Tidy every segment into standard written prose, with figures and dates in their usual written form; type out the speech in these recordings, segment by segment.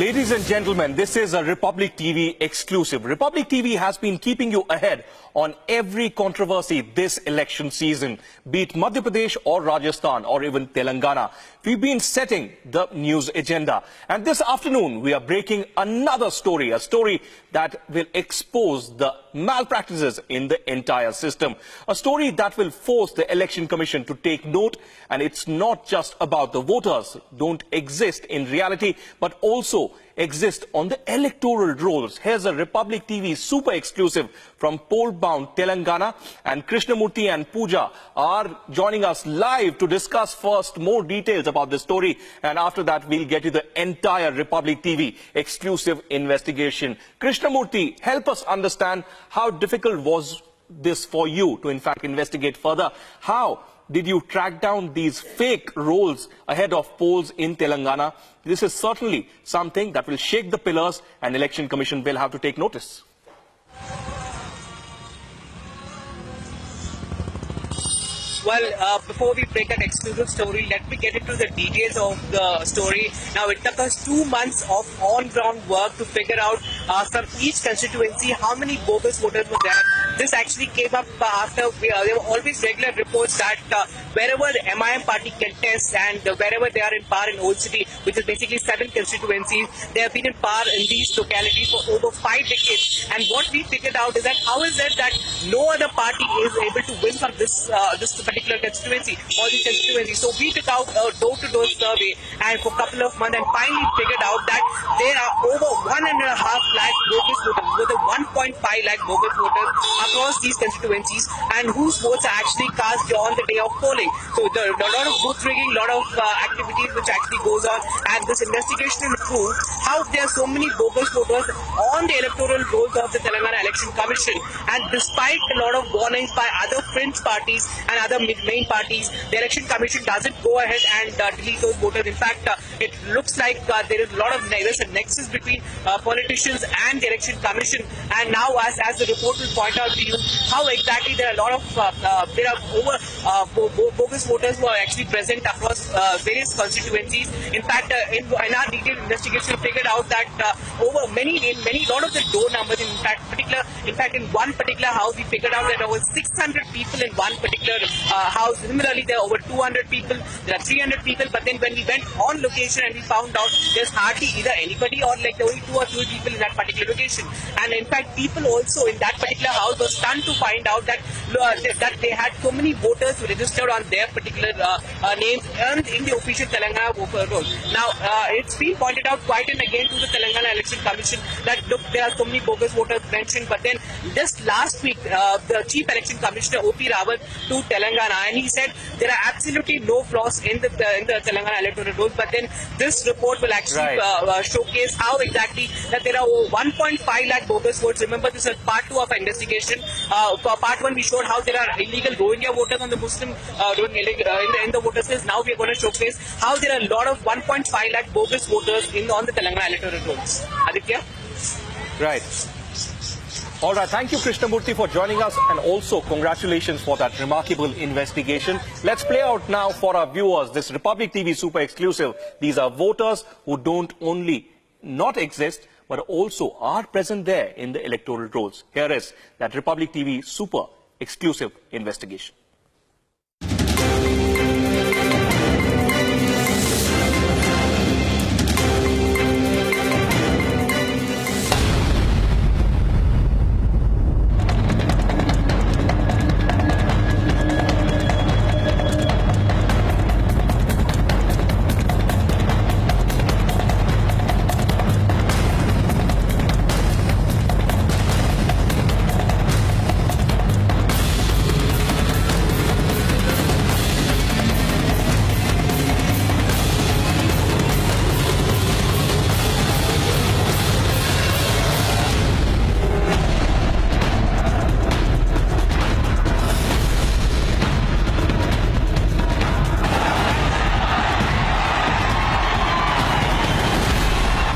Ladies and gentlemen, this is a Republic TV exclusive. Republic TV has been keeping you ahead on every controversy this election season, be it Madhya Pradesh or Rajasthan or even Telangana. We've been setting the news agenda. And this afternoon, we are breaking another story, a story that will expose the malpractices in the entire system. A story that will force the Election Commission to take note. And it's not just about the voters don't exist in reality, but also exist on the electoral rolls. Here's a Republic TV super exclusive from poll-bound Telangana, and Krishnamurti and Pooja are joining us live to discuss first more details about the story, and after that we'll get you the entire Republic TV exclusive investigation. Krishnamurti, help us understand how difficult was this for you to in fact investigate further. How did you track down these fake rolls ahead of polls in Telangana? This is certainly something that will shake the pillars, and Election Commission will have to take notice. Well, before we break an exclusive story, let me get into the details of the story. Now, it took us 2 months of on-ground work to figure out from each constituency how many bogus voters were there. This actually came up after there were always regular reports that wherever the MIM party contests and wherever they are in power in Old City, which is basically 7 constituencies, they have been in power in these localities for over 5 decades. And what we figured out is that how is it that no other party is able to win from this particular constituency or these constituencies. So we took out a door-to-door survey and for a couple of months and finally figured out that there are over 1.5 lakh bogus voters, more than 1.5 lakh bogus voters across these constituencies, and whose votes are actually cast on the day of polling. So there are a lot of booth rigging, a lot of activities which actually goes on, and this investigation will prove how there are so many bogus voters on the electoral rolls of the Telangana Election Commission. And despite a lot of warnings by other fringe parties and other main parties, the Election Commission doesn't go ahead and delete those voters. In fact, it looks like there is a lot of there's a nexus between politicians and the Election Commission. And now, as the report will point out to you, how exactly there are a lot of there are over bogus voters who are actually present across various constituencies. In fact, in our detailed investigation, we figured out that over many lot of the door numbers. In fact, in one particular house, we figured out that there were 600 people in one particular house. Similarly, there are over 200 people, there are 300 people, but then when we went on location and we found out there's hardly either anybody or like there were only 2 or 3 people in that particular location. And in fact, people also in that particular house were stunned to find out that they had so many voters who registered on their particular names and in the official Telangana voter roll. Now, it's been pointed out quite and again to the Telangana Election Commission that look, there are so many bogus voters mentioned, but then just last week, the Chief Election Commissioner O.P. Rawat to Telangana, and he said there are absolutely no flaws in the Telangana electoral rolls. But then this report will actually showcase how exactly that there are over 1.5 lakh bogus votes. Remember, this is part 2 of our investigation. For part 1, we showed how there are illegal Rohingya voters on the Muslim in the voter list. Now we are going to showcase how there are a lot of 1.5 lakh bogus voters on the Telangana electoral rolls. Aditya? Right. All right, thank you, Krishnamurti, for joining us, and also congratulations for that remarkable investigation. Let's play out now for our viewers this Republic TV super exclusive. These are voters who don't only not exist, but also are present there in the electoral rolls. Here is that Republic TV super exclusive investigation.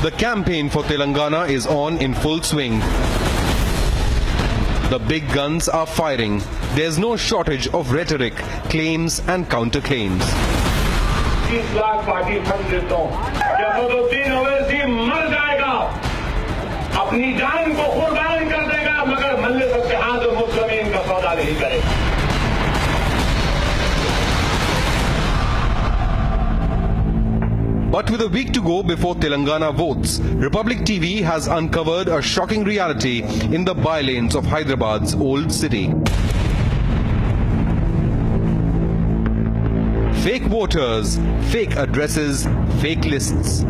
The campaign for Telangana is on in full swing. The big guns are firing. There's no shortage of rhetoric, claims and counterclaims. 25 lakh party fund देता हूं। असदुद्दीन ओवैसी मर जाएगा, अपनी जान को कुर्बान कर देगा, मगर मल्ले सबके हाथ और मुस्लिम का सौदा नहीं करेगा। But with a week to go before Telangana votes, Republic TV has uncovered a shocking reality in the bylanes of Hyderabad's old city. Fake voters, fake addresses, fake lists.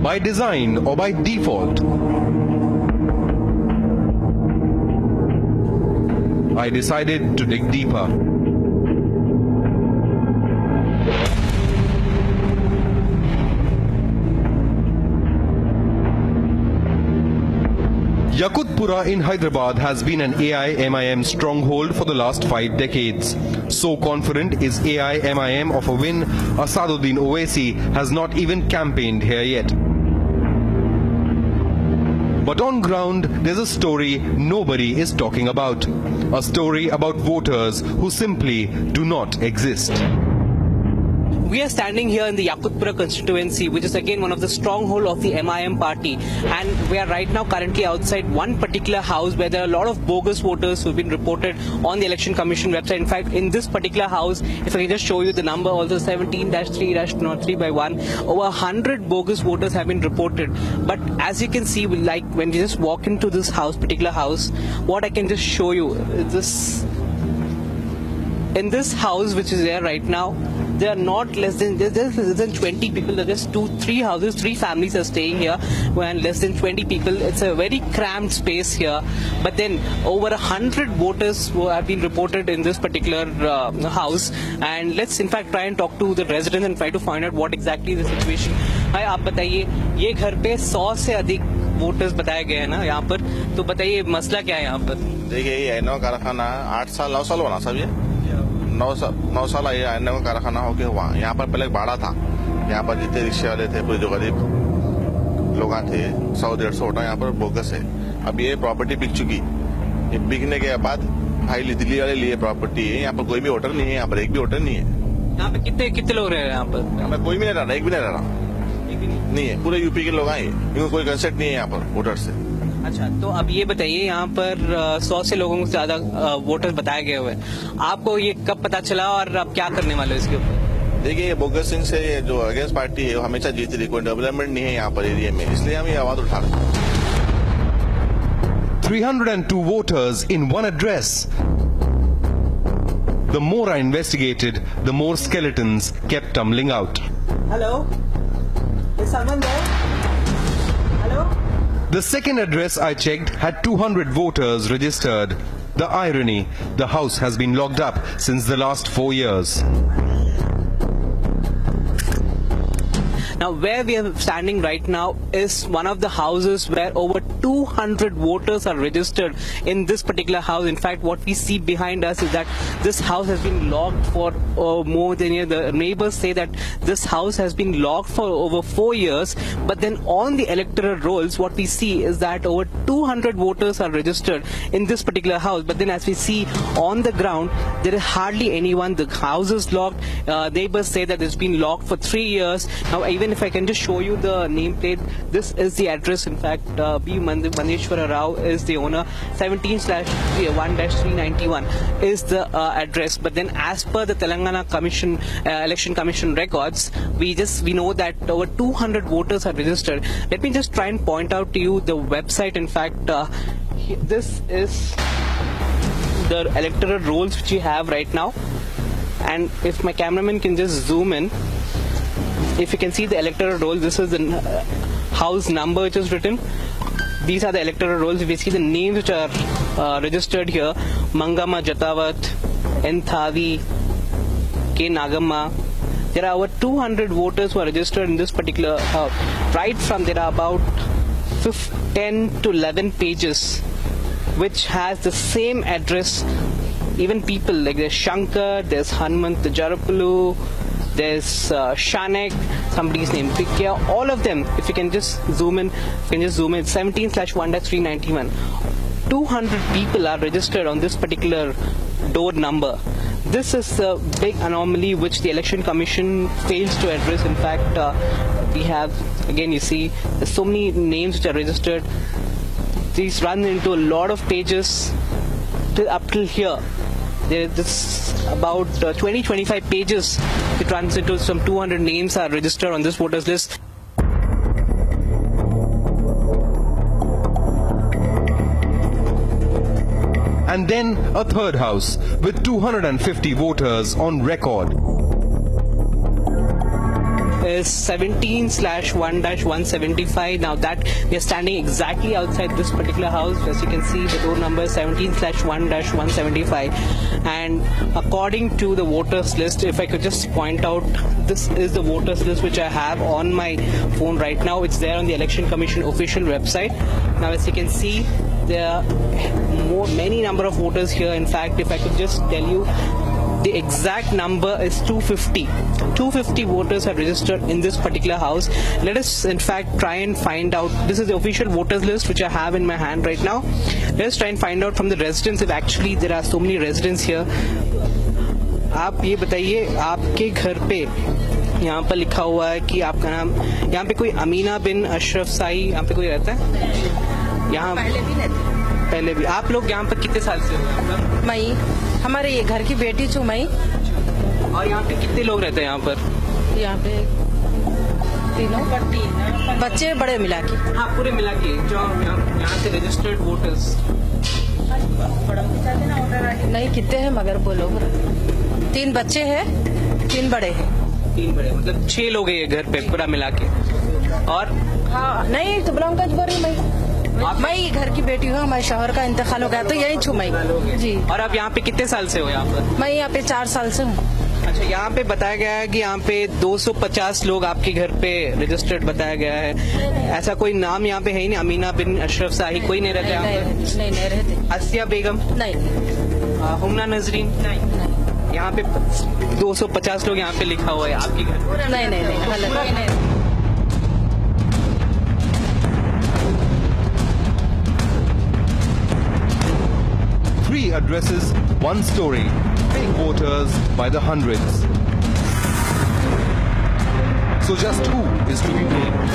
By design or by default. I decided to dig deeper. Yakutpura in Hyderabad has been an AI-MIM stronghold for the last 5 decades. So confident is AI-MIM of a win, Asaduddin Owaisi has not even campaigned here yet. But on ground, there's a story nobody is talking about. A story about voters who simply do not exist. We are standing here in the Yakutpura constituency, which is again one of the stronghold of the MIM party, and we are right now currently outside one particular house where there are a lot of bogus voters who have been reported on the Election Commission website. In fact, in this particular house, if I can just show you the number, also 17-3-3/1, over 100 bogus voters have been reported. But as you can see, like when you just walk into this house, particular house, what I can just show you is this. In this house, which is there right now, there are not less than 20 people. There are just 2-3 houses, 3 families are staying here, and less than 20 people. It's a very cramped space here. But then over 100 voters who have been reported in this particular house. And let's in fact try and talk to the residents and try to find out what exactly the situation. Hi, आप बताइए, ये घर पे 100 से अधिक voters बताए गए हैं ना यहाँ पर, तो बताइए मसला क्या है यहाँ पर? देखिए ये एनो कारखाना 9 साल होना सब ये 9 साल ये एनो कारखाना हो गया हुआ। यहाँ पर पहले भाड़ा था, यहाँ पर जितने रिक्शे वाले थे, कोई जो गरीब लोग थे, 100-150 वोटर यहाँ पर बोगस है। अब ये प्रॉपर्टी बिक चुकी, ये बिकने के बाद भाई दिल्ली वाले लिए प्रॉपर्टी है, यहाँ पर कोई भी वोटर नहीं है, यहाँ पर एक भी वोटर नहीं है। यहाँ पे कितने लोग रह रहे हैं यहाँ पर? यहाँ पर कोई भी नहीं रह रहा, एक भी नहीं रह रहा, नहीं है। पूरे यूपी के लोग आए, इनको कोई कंसेंट नहीं है यहाँ पर वोटर से। अच्छा, तो अब ये बताइए, यहाँ पर 100 से लोगों से ज्यादा वोटर्स बताए गए हुए, आपको ये कब पता चला और आप क्या करने वाले हो इसके ऊपर? देखिए ये बोगस सिंह से जो अगेंस्ट पार्टी है वो हमेशा जीती रही, कोई डेवलपमेंट नहीं है यहाँ पर एरिया में, इसलिए हम ये आवाज उठा रहे हैं। 302 voters in one address. The more I investigated, the more skeletons kept tumbling out. Hello? Is someone there? Hello? The second address I checked had 200 voters registered. The irony, the house has been locked up since the last 4 years. Now, where we are standing right now is one of the houses where over 200 voters are registered in this particular house. In fact, what we see behind us is that this house has been locked for more than a year. The neighbors say that this house has been locked for over 4 years. But then on the electoral rolls, what we see is that over 200 voters are registered in this particular house. But then as we see on the ground, there is hardly anyone. The house is locked. Neighbors say that it's been locked for 3 years. Now, even if I can just show you the nameplate, this is the address. In fact, B. Mandeshwara Rao is the owner. 17/1-391 is the address. But then, as per the Telangana Commission, Election Commission records, we know that over 200 voters are registered. Let me just try and point out to you the website. In fact, this is the electoral rolls which you have right now. And if my cameraman can just zoom in, if you can see the electoral roll, this is the house number which is written. These are the electoral rolls. If you see the names which are registered here, Mangama Jatawat, N. Thavi, K. Nagamma. There are over 200 voters who are registered in this particular house. Right from there are about 10 to 11 pages which has the same address. Even people like there's Shankar, there's Hanmant Jarapulu, there's Shanek, somebody's name Pikya, all of them. If you can just zoom in, 17/1-391. 200 people are registered on this particular door number. this is the big anomaly which the Election Commission fails to address. In fact, we have, again, you see, there's so many names which are registered. These run into a lot of pages up till here. This about 20-25 pages. It runs into some 200 names are registered on this voters list. And then a third house with 250 voters on record. Is 17/1-175. Now that we are standing exactly outside this particular house, as you can see, the door number is 17/1-175. And according to the voters list, if I could just point out, this is the voters list which I have on my phone right now. It's there on the Election Commission official website. Now, as you can see, there are many number of voters here. In fact, if I could just tell you, the exact number is 250. 250 voters are registered in this particular house. Let us, in fact, try and find out. This is the official voters list which I have in my hand right now. Let us try and find out from the residents if actually there are so many residents here. आप ये बताइए, आपके घर पे यहाँ पर लिखा हुआ है कि आपका नाम, यहाँ पे कोई अमीना बिन अशरफ साई यहाँ पे कोई रहता है? यहाँ पहले भी आप लोग यहाँ पर कितने साल से हो? मई, हमारे ये घर की बेटी छू मई। और यहाँ पे कितने लोग रहते हैं यहाँ पर? यहाँ पे तीनों बच्चे बड़े मिला के। हाँ, पूरे मिला के जो यहाँ से रजिस्टर्ड वोटर्स नहीं कितने हैं मगर बोलो। 3 बच्चे हैं, 3 बड़े हैं। 3 बड़े मतलब 6 लोग हैं ये घर पे पूरा मिला के। और हाँ नहीं तो बुलाऊंगा बोरी मैं घर की बेटी हूँ। हमारे शोहर का इंतकाल हो गया तो यही छू मई जी। और आप यहाँ पे कितने साल से हो यहाँ पर? मैं यहाँ पे 4 साल से हूँ। अच्छा, यहाँ पे बताया गया है कि यहाँ पे 250 लोग आपके घर पे रजिस्टर्ड बताया गया है। ऐसा कोई नाम यहाँ पे है ही नहीं? अमीना बिन अशरफ साही कोई नहीं रहता यहाँ पे? नहीं रहते। आसिया बेगम नहीं। हुमना नजरीन नहीं। यहाँ पे 250 लोग यहाँ पे लिखा हुआ है आपके घर? नहीं गलत। 3 addresses, 1 story. Fake voters by the hundreds. So just who is to be blamed?